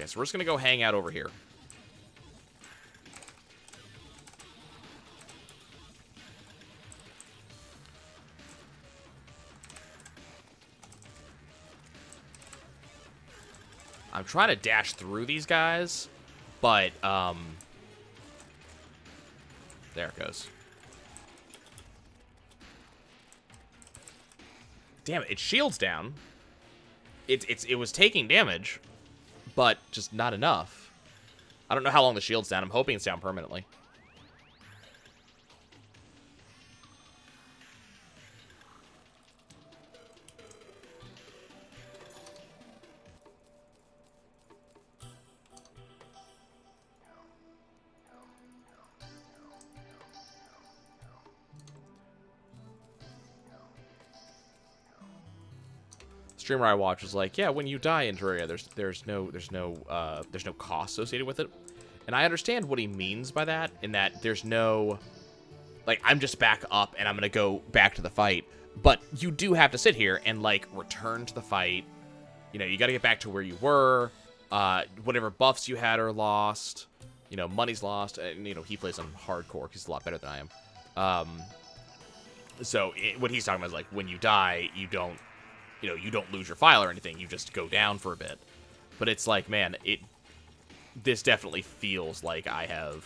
Okay, so we're just gonna go hang out over here. I'm trying to dash through these guys, but, there it goes. Damn it, its shield's down. It was taking damage, but just not enough. I don't know how long the shield's down. I'm hoping it's down permanently. Streamer I watch was like, yeah, when you die in Terraria, there's no cost associated with it, and I understand what he means by that. In that there's no, like, I'm just back up and I'm gonna go back to the fight, but you do have to sit here and like return to the fight. You know, you got to get back to where you were. Whatever buffs you had are lost. You know, money's lost, and you know he plays on hardcore because he's a lot better than I am. So what he's talking about is like when you die, you don't lose your file or anything. You just go down for a bit. But it's like, man, this definitely feels like I have,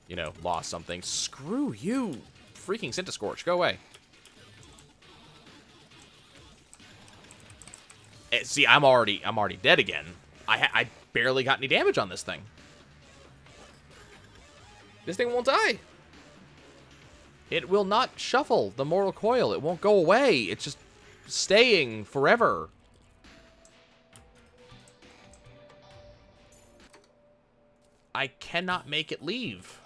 you know, lost something. Screw you, freaking Scorch. Go away. See, I'm already dead again. I barely got any damage on this thing. This thing won't die. It will not shuffle the mortal coil. It won't go away. It's just staying forever. I cannot make it leave.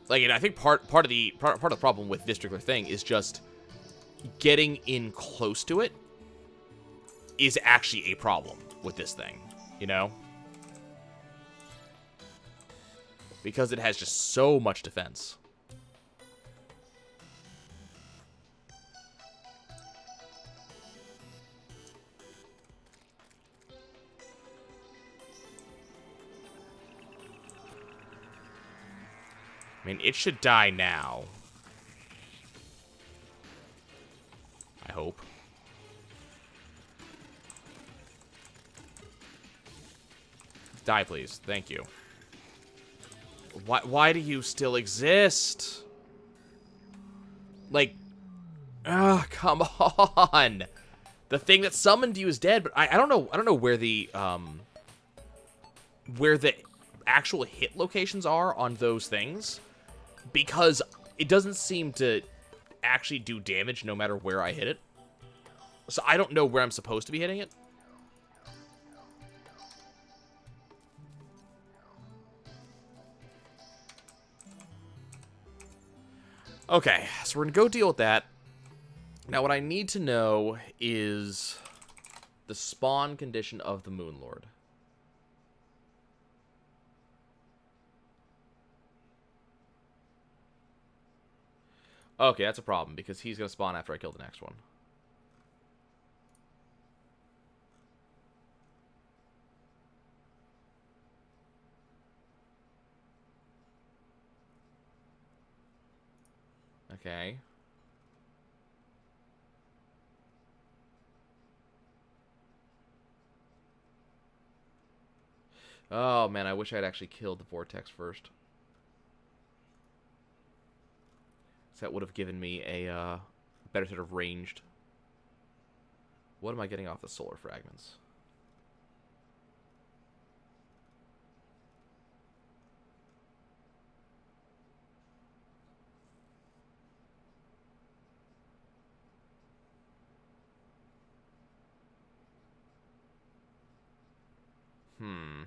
Like, and I think part of the problem with this particular thing is just getting in close to it is actually a problem with this thing, you know? Because it has just so much defense. I mean, it should die now. I hope. Die, please. Thank you. Why do you still exist? Like, come on. The thing that summoned you is dead, but I don't know where the actual hit locations are on those things, because it doesn't seem to actually do damage no matter where I hit it. So I don't know where I'm supposed to be hitting it. Okay, so we're going to go deal with that. Now, what I need to know is the spawn condition of the Moon Lord. Okay, that's a problem, because he's going to spawn after I kill the next one. Okay. Oh, man, I wish I'd actually killed the Vortex first. So that would have given me a better sort of ranged. What am I getting off the solar fragments? Hmm.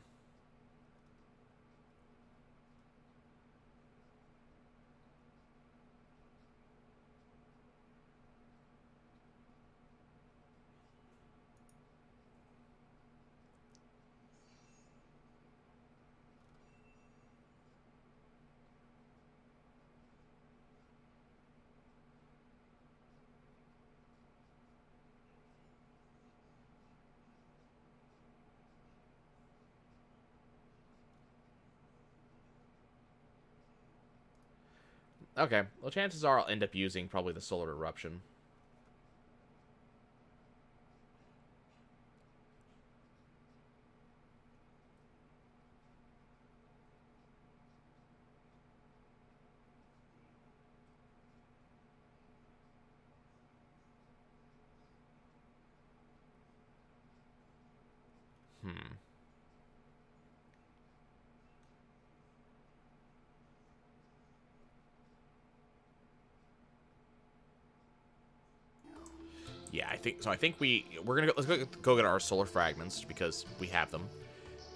Okay. Well, chances are I'll end up using probably the Solar Eruption. Hmm. Yeah, I think so. I think we're gonna let's go get our solar fragments because we have them,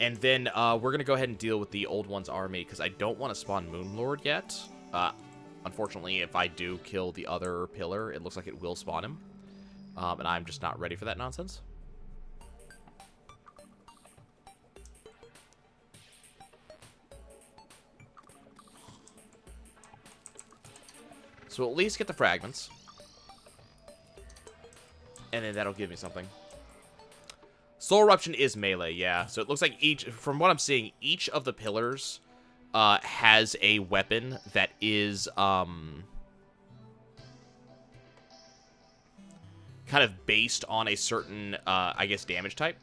and then we're gonna go ahead and deal with the old one's army because I don't want to spawn Moonlord yet. Unfortunately, if I do kill the other pillar, it looks like it will spawn him, and I'm just not ready for that nonsense. So at least get the fragments. And then that'll give me something. Soul Eruption is melee, yeah. So it looks like from what I'm seeing, each of the pillars has a weapon that is kind of based on a certain, I guess, damage type.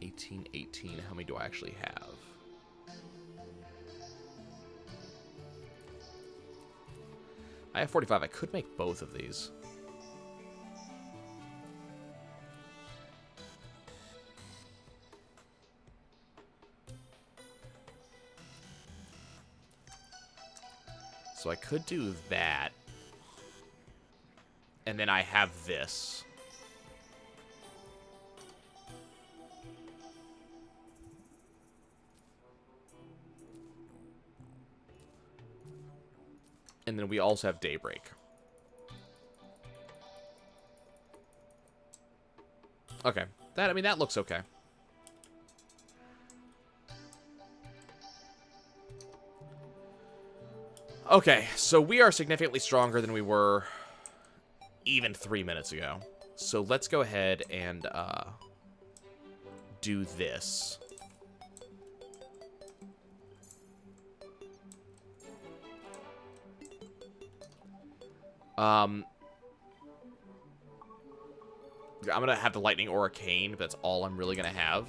18, 18. How many do I actually have? I have 45. I could make both of these. So I could do that. And then I have this. And then we also have Daybreak. Okay. I mean, that looks okay. Okay, so we are significantly stronger than we were even 3 minutes ago. So let's go ahead and do this. I'm going to have the Lightning or Arcane, but that's all I'm really going to have.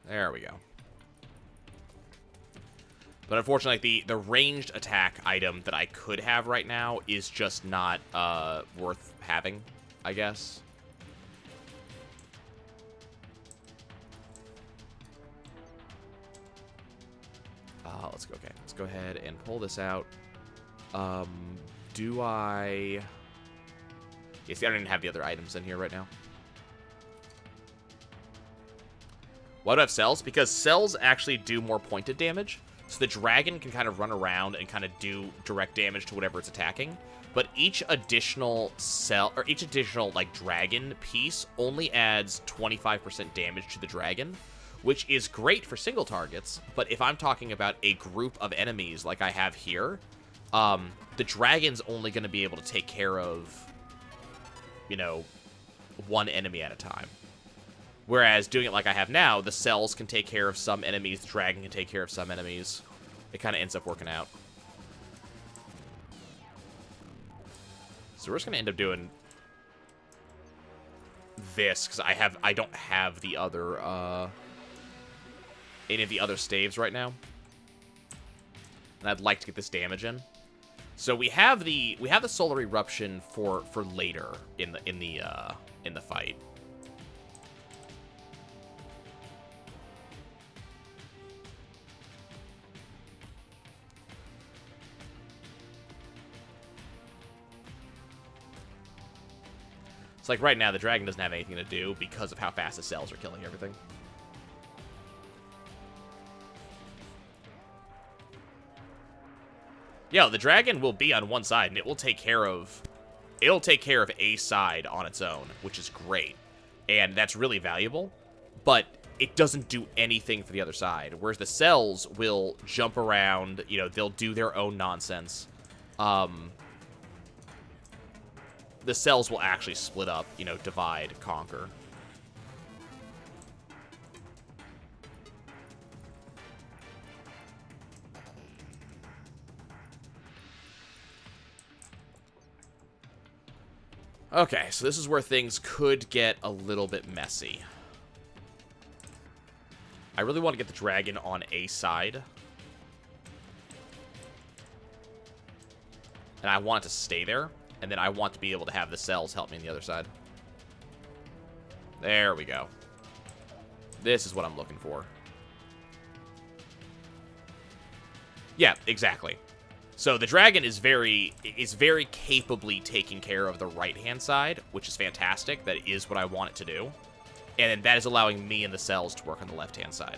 There we go. But unfortunately, the ranged attack item that I could have right now is just not worth having, I guess. Let's go. Okay, let's go ahead and pull this out. Do I? Yeah, see, I don't even have the other items in here right now. Why do I have cells? Because cells actually do more pointed damage. So the dragon can kind of run around and kind of do direct damage to whatever it's attacking. But each additional cell, or each additional, like, dragon piece only adds 25% damage to the dragon, which is great for single targets. But if I'm talking about a group of enemies like I have here, the dragon's only going to be able to take care of, you know, one enemy at a time. Whereas doing it like I have now, the cells can take care of some enemies, the dragon can take care of some enemies. It kind of ends up working out. So we're just going to end up doing this, because I don't have the other, any of the other staves right now. And I'd like to get this damage in. So we have the Solar Eruption for later in the fight. It's like right now, the dragon doesn't have anything to do because of how fast the cells are killing everything. Yeah, the dragon will be on one side, and it will take care of a side on its own, which is great. And that's really valuable. but it doesn't do anything for the other side. Whereas the cells will jump around, you know, they'll do their own nonsense. The cells will actually split up, you know, divide, conquer. Okay, so this is where things could get a little bit messy. I really want to get the dragon on a side. And I want it to stay there. And then I want to be able to have the cells help me on the other side. There we go. This is what I'm looking for. Yeah, exactly. So the dragon is very capably taking care of the right-hand side, which is fantastic. That is what I want it to do. And that is allowing me and the cells to work on the left-hand side.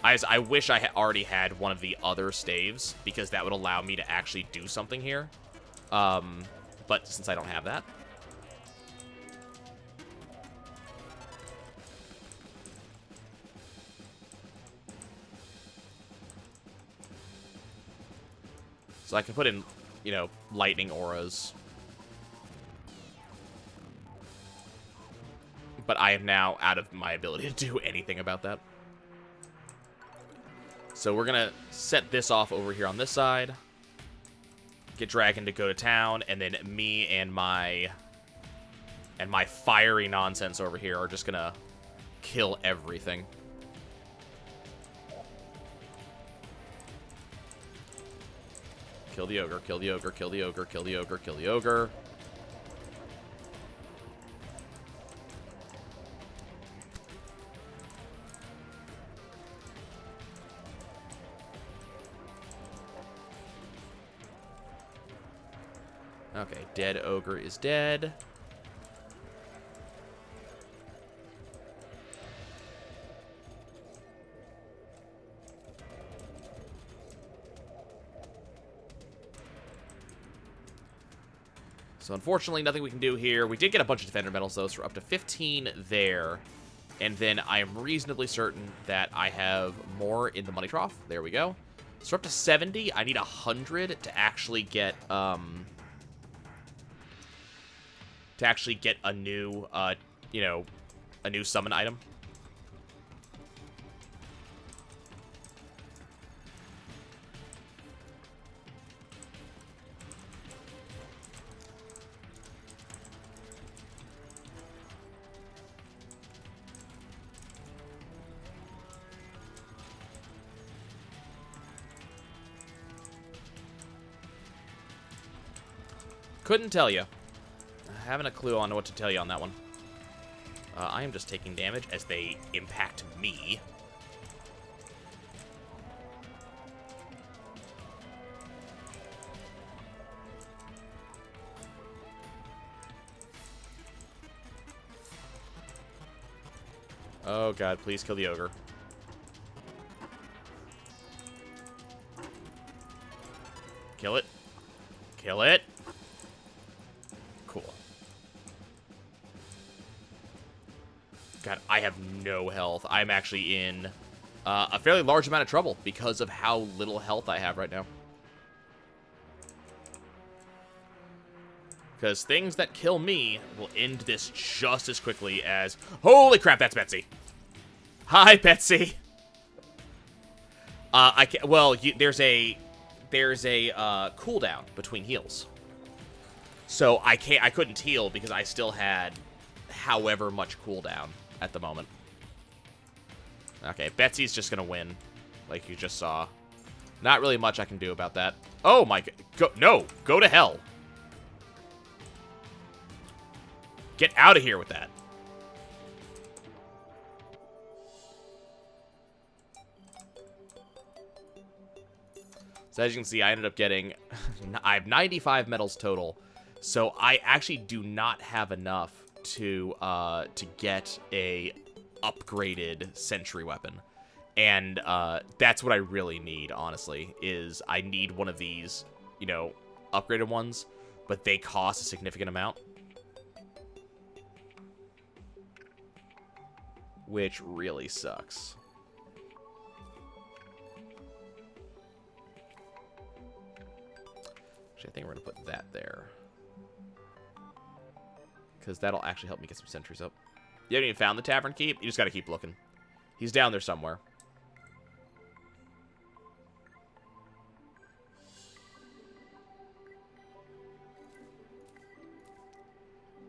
I wish I had already had one of the other staves, because that would allow me to actually do something here. But since I don't have that... So I can put in, you know, lightning auras. But I am now out of my ability to do anything about that. So we're going to set this off over here on this side. Get Dragon to go to town. And then me and my fiery nonsense over here are just going to kill everything. Kill the ogre, kill the ogre, kill the ogre, kill the ogre, kill the ogre. Okay, dead ogre is dead. So unfortunately, nothing we can do here. We did get a bunch of defender medals, though, so we're up to 15 there. And then I am reasonably certain that I have more in the money trough. There we go. So we're up to 70. I need 100 to actually get a new, you know, a new summon item. Couldn't tell you. Having a clue on what to tell you on that one. I am just taking damage as they impact me. Oh god, please kill the ogre. Kill it. Kill it. Cool. God, I have no health. I'm actually in a fairly large amount of trouble because of how little health I have right now. Because things that kill me will end this just as quickly as... Holy crap, that's Betsy. Hi, Betsy. I can't... Well, there's a cooldown between heals. So I couldn't heal because I still had however much cooldown at the moment. Okay, Betsy's just gonna win, like you just saw. Not really much I can do about that. Oh my god, no, go to hell. Get out of here with that. So as you can see, I ended up getting, I have 95 medals total. So I actually do not have enough to get a upgraded sentry weapon. And that's what I really need, honestly, is I need one of these, you know, upgraded ones, but they cost a significant amount. which really sucks. Actually, I think we're going to put that there. Because that'll actually help me get some sentries up. You haven't even found the Tavern Keep? You just got to keep looking. He's down there somewhere.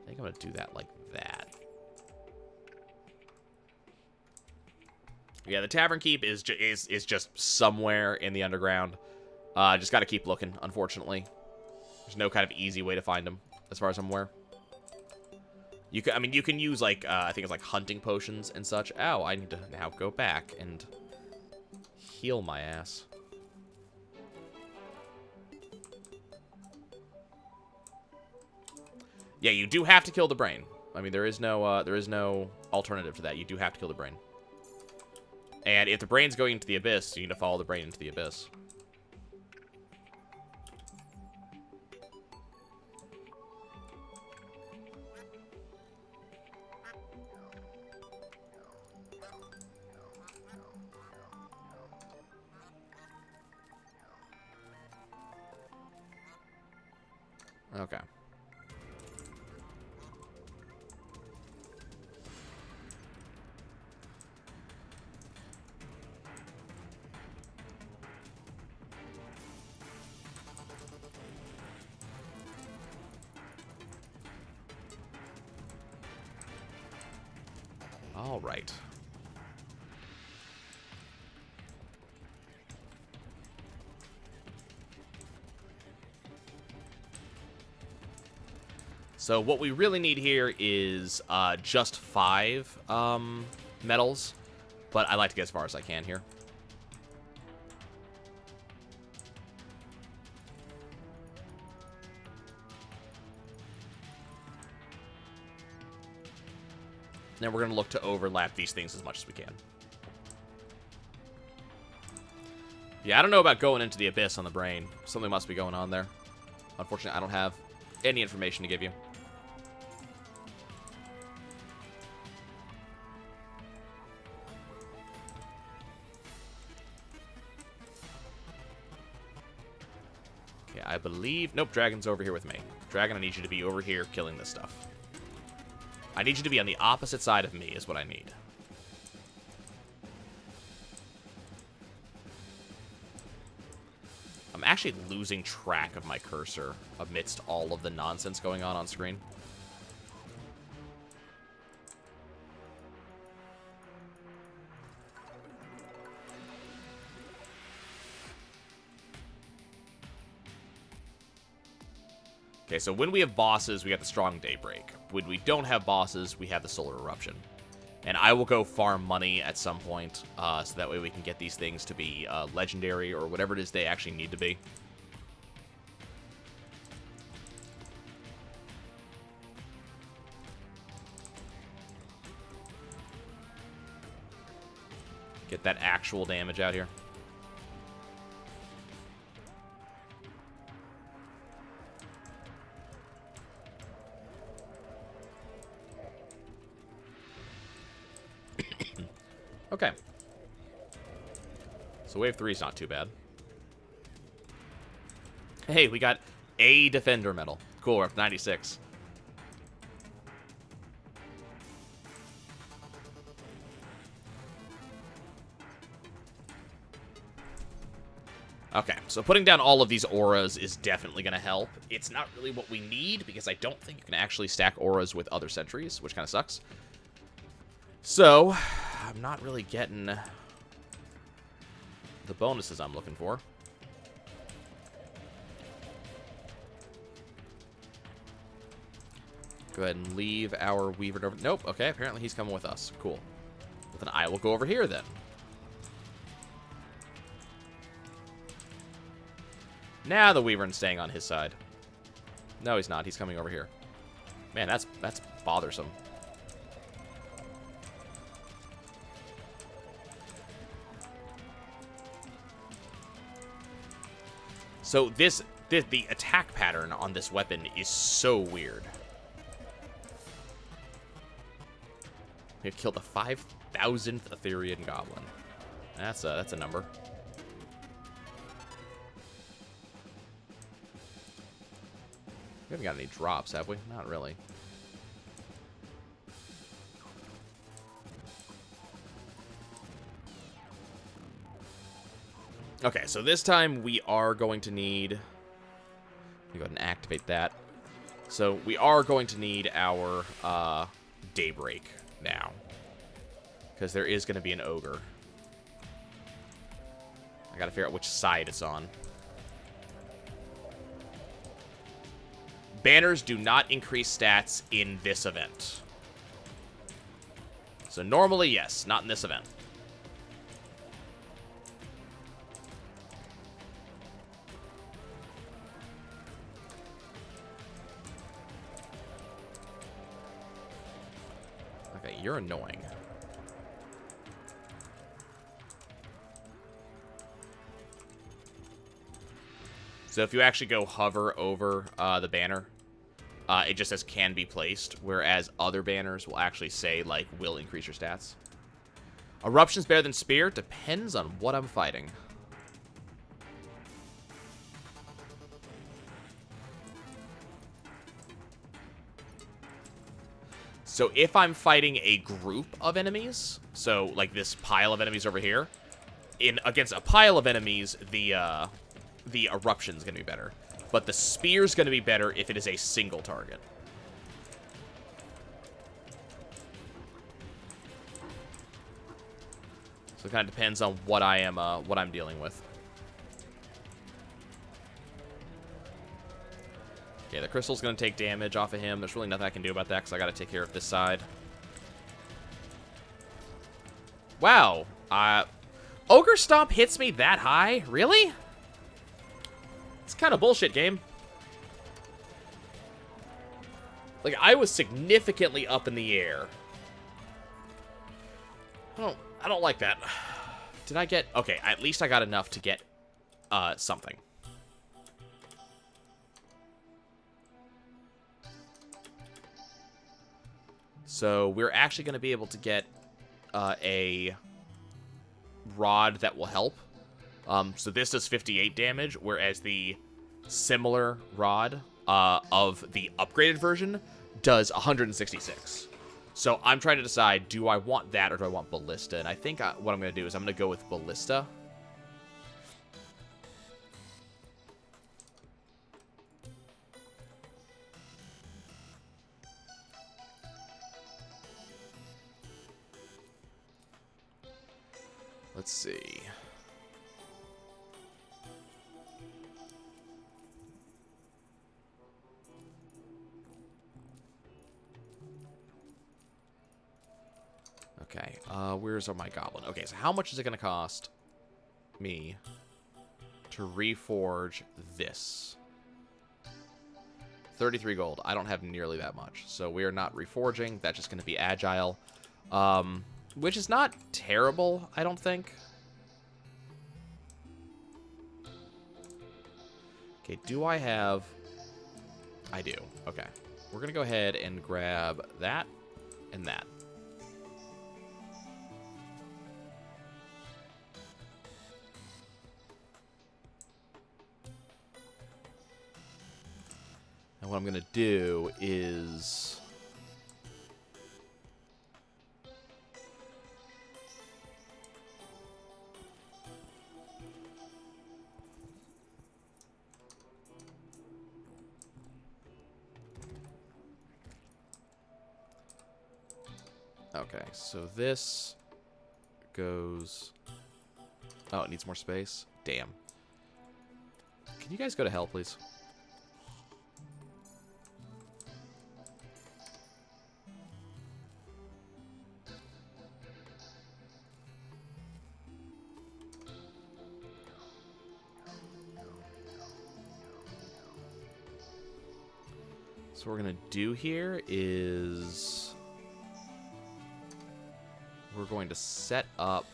I think I'm going to do that like that. Yeah, the Tavern Keep is just somewhere in the underground. Just got to keep looking, unfortunately. There's no kind of easy way to find him, as far as I'm aware. You can, I mean, you can use, like, I think it's like hunting potions and such. Ow, I need to now go back and heal my ass. Yeah, you do have to kill the brain. I mean, there is no alternative to that. You do have to kill the brain. And if the brain's going into the abyss, you need to follow the brain into the abyss. Okay. All right. So what we really need here is just 5 metals, but I like to get as far as I can here. Then we're going to look to overlap these things as much as we can. Yeah, I don't know about going into the abyss on the brain. Something must be going on there. Unfortunately, I don't have any information to give you. Okay, I believe... Nope, Dragon's over here with me. Dragon, I need you to be over here killing this stuff. I need you to be on the opposite side of me is what I need. I'm actually losing track of my cursor amidst all of the nonsense going on screen. Okay, so when we have bosses, we got the Strong Daybreak. When we don't have bosses, we have the Solar Eruption. And I will go farm money at some point, so that way we can get these things to be legendary or whatever it is they actually need to be. Get that actual damage out here. Okay. So wave 3 is not too bad. Hey, we got a defender medal. Cool, we're up to 96. Okay, so putting down all of these auras is definitely going to help. It's not really what we need, because I don't think you can actually stack auras with other sentries, which kind of sucks. So, I'm not really getting the bonuses I'm looking for. Go ahead and leave our Weaver over. Nope, okay, apparently he's coming with us. Cool. Well, then I will go over here then. Now the Weaver's staying on his side. No, he's not. He's coming over here. Man, that's bothersome. So the attack pattern on this weapon is so weird. We've killed the 5,000th Etherian Goblin. That's a number. We haven't got any drops, have we? Not really. Okay, so this time we are going to need... Let me go ahead and activate that. So we are going to need our Daybreak now. Because there is going to be an ogre. I gotta figure out which side it's on. Banners do not increase stats in this event. So normally, yes, not in this event. Okay, you're annoying. So if you actually go hover over the banner, it just says can be placed, whereas other banners will actually say, like, will increase your stats. Eruption's better than Spear? Depends on what I'm fighting. So if I'm fighting a group of enemies, so like this pile of enemies over here, against a pile of enemies, the Eruption's going to be better. But the Spear's going to be better if it is a single target. So it kind of depends on what I'm dealing with. Okay, the crystal's going to take damage off of him. There's really nothing I can do about that because I got to take care of this side. Wow. Ogre Stomp hits me that high? Really? It's kind of bullshit, game. Like, I was significantly up in the air. I don't like that. Did I get... Okay, at least I got enough to get something. So we're actually going to be able to get a rod that will help. So this does 58 damage, whereas the similar rod of the upgraded version does 166. So I'm trying to decide, do I want that or do I want Ballista? And I think what I'm going to do is I'm going to go with Ballista. Let's see. Okay, where's my goblin? Okay, so how much is it going to cost me to reforge this? 33 gold. I don't have nearly that much, so we are not reforging. That's just going to be agile, which is not terrible, I don't think. Okay, do I have... I do. Okay. We're going to go ahead and grab that and that. And what I'm going to do is... Okay, so this goes... Oh, it needs more space? Damn. Can you guys go to hell, please? So what we're going to do here is... We're going to set up...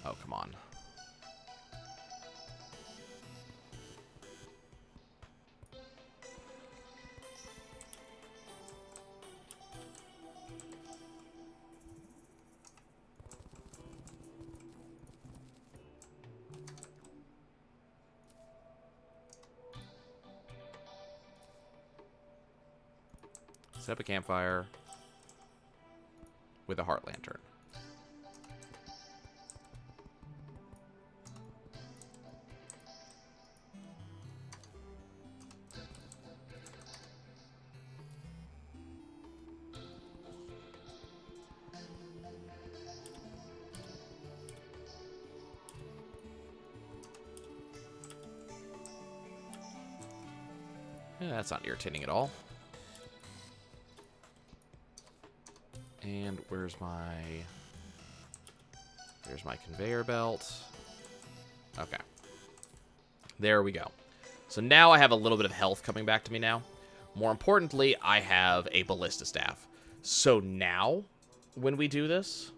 Oh, come on. Set up a campfire with a heart lantern. Yeah, that's not irritating at all. And where's my... There's my conveyor belt. Okay. There we go. So now I have a little bit of health coming back to me now. More importantly, I have a ballista staff. So now, when we do this...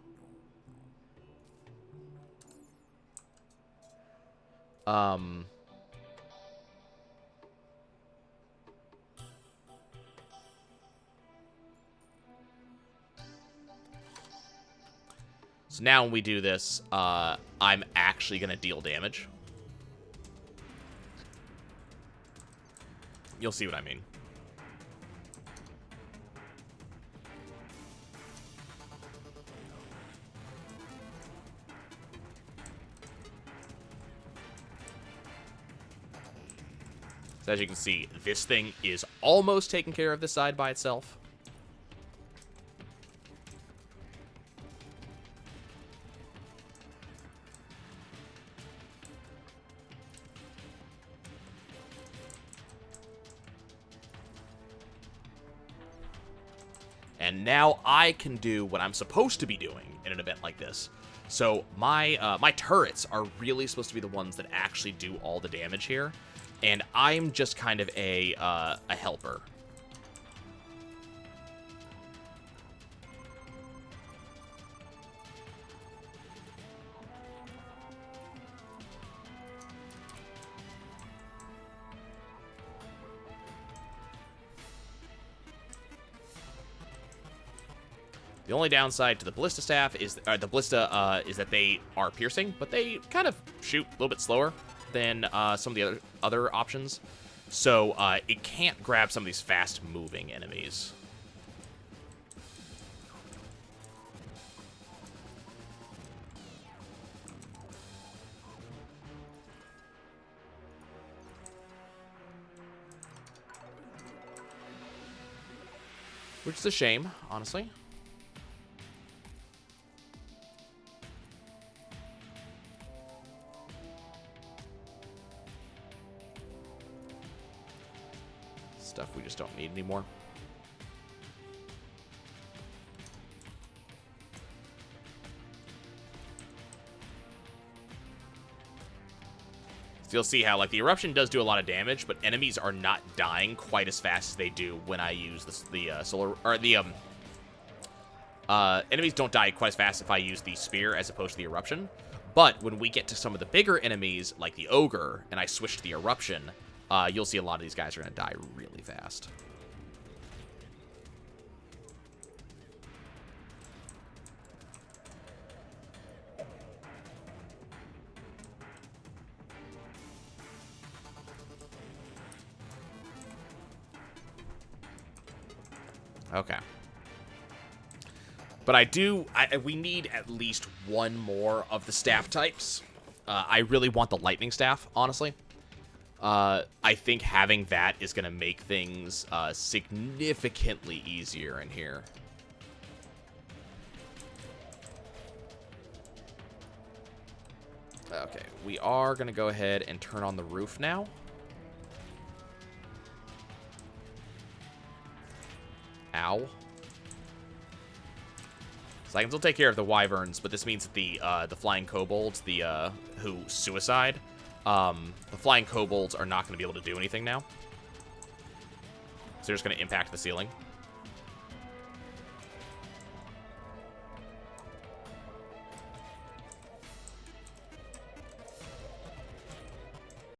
So now when we do this, I'm actually going to deal damage. You'll see what I mean. So as you can see, this thing is almost taking care of this side by itself. And now I can do what I'm supposed to be doing in an event like this. So my my turrets are really supposed to be the ones that actually do all the damage here, and I'm just kind of a helper. The only downside to the ballista staff is the ballista is that they are piercing, but they kind of shoot a little bit slower than some of the other options. So it can't grab some of these fast-moving enemies. Which is a shame, honestly. Stuff we just don't need anymore. So you'll see how, like, the eruption does do a lot of damage, but enemies are not dying quite as fast as they do when I use the solar, or the enemies don't die quite as fast if I use the spear as opposed to the eruption. But when we get to some of the bigger enemies, like the ogre, and I switch to the eruption, you'll see a lot of these guys are going to die really fast. Okay. But we need at least one more of the staff types. I really want the lightning staff, honestly. I think having that is going to make things significantly easier in here. Okay, we are going to go ahead and turn on the roof now. Ow. So I can still take care of the wyverns, but this means that the flying kobolds, who suicide, the flying kobolds are not going to be able to do anything now. So they're just going to impact the ceiling.